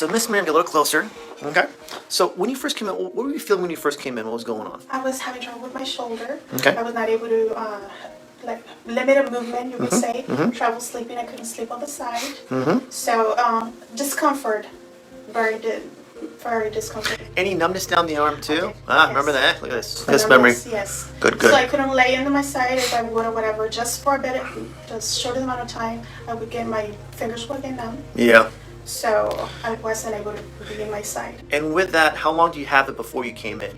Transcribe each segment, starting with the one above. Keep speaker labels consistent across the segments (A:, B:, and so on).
A: So Miss Miriam, get a little closer. Okay. So when you first came in, what were you feeling when you first came in? What was going on?
B: I was having trouble with my shoulder.
A: Okay.
B: I was not able to, like, limited movement, you would say. Trouble sleeping, I couldn't sleep on the side. So, discomfort, very discomfort.
A: Any numbness down the arm too?
B: Okay.
A: Ah,
B: Yes.
A: remember that? Look at this.
B: The
A: This memory.
B: numbness, yes.
A: Good, good.
B: So I couldn't lay into my side if I would or whatever. Just for a bit, just short amount of time, I would get my fingers would get numb.
A: Yeah.
B: So I wasn't able to be in my side.
A: And with that, how long do you have it before you came in?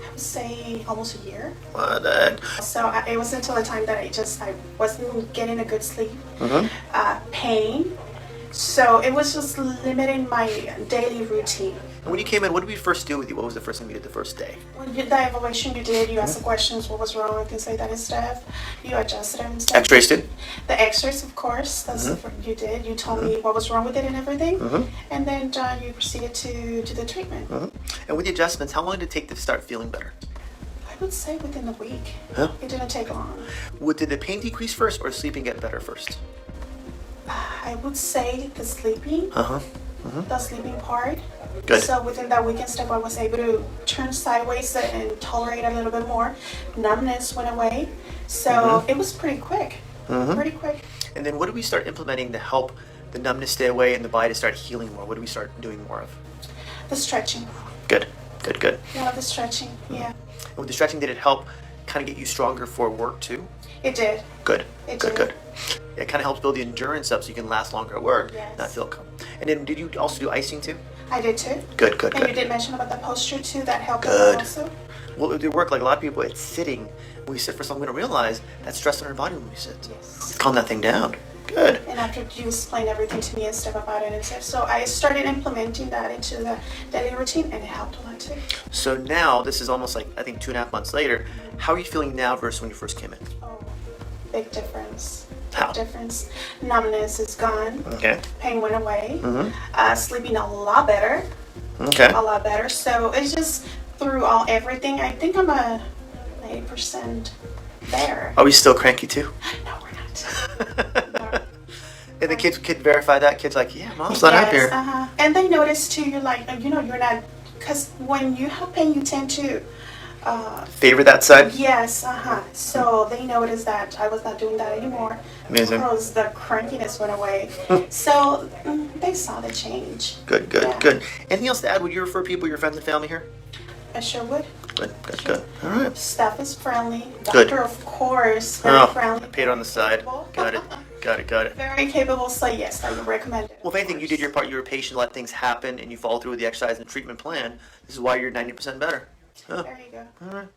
B: I would say almost a year.
A: What the heck?
B: So it wasn't until the time that I wasn't getting a good sleep, pain. So it was just limiting my daily routine.
A: And when you came in, what did we first do with you? What was the first thing we did the first day?
B: When you did the evaluation you did, you asked the questions, what was wrong, things like that and stuff. You adjusted it and stuff.
A: X-rays too?
B: The x-rays, of course, that's what you did. You told me what was wrong with it and everything. And then you proceeded to do the treatment.
A: And with the adjustments, how long did it take to start feeling better?
B: I would say within a week.
A: Huh?
B: It didn't take long.
A: Did the pain decrease first or sleeping get better first?
B: I would say the sleeping. The sleeping part.
A: Good.
B: So within that week and stuff, I was able to turn sideways and tolerate a little bit more. Numbness went away. So it was pretty quick. Pretty quick.
A: And then what did we start implementing to help the numbness stay away and the body to start healing more? What did we start doing more of?
B: The stretching.
A: Good, good, good.
B: One of the stretching, yeah.
A: And with the stretching, did it help kind of get you stronger for work too?
B: It did.
A: Good,
B: It
A: good,
B: did.
A: good. It kind of helps build the endurance up so you can last longer at work,
B: Yes.
A: not feel calm. And then did you also do icing too?
B: I did too.
A: Good, good,
B: And you
A: good.
B: did mention about the posture too, that helped
A: Good.
B: also.
A: Well, it work like a lot of people, it's sitting. When we sit for something, we don't realize that's stress on our body when we sit.
B: Yes.
A: Calm that thing down. Good.
B: And after you explained everything to me and stuff about it and stuff, so I started implementing that into the daily routine and it helped a lot too.
A: So now, this is almost like, I think 2.5 months later, how are you feeling now versus when you first came in?
B: Oh, big difference.
A: How?
B: Big difference. Numbness is gone.
A: Okay.
B: Pain went away. Sleeping a lot better.
A: Okay.
B: A lot better. So it's just through everything. I think I'm a 80% there.
A: Are we still cranky too?
B: No, we're not. No.
A: And the kids could verify that. Kids like, yeah, mom's not up here.
B: And they notice too, you're like, you're not, because when you have pain, you tend to,
A: Favor that side?
B: yes, so they noticed that I was not doing that anymore.
A: Amazing.
B: Because the crankiness went away. So they saw the change.
A: Good, good,
B: Yeah.
A: good. Anything else to add? Would you refer people, your friends and family here?
B: I sure would.
A: Good, good, good. All right.
B: Staff is friendly.
A: Good.
B: Doctor, of course, very
A: Oh,
B: friendly.
A: I paid on the side.
B: capable.
A: Got it, got it, got it.
B: Very capable, so yes, I would recommend it.
A: Well, if anything, you did your part. You were patient, let things happen, and you followed through with the exercise and treatment plan. This is why you're 90% better. Huh.
B: There you go.
A: All right.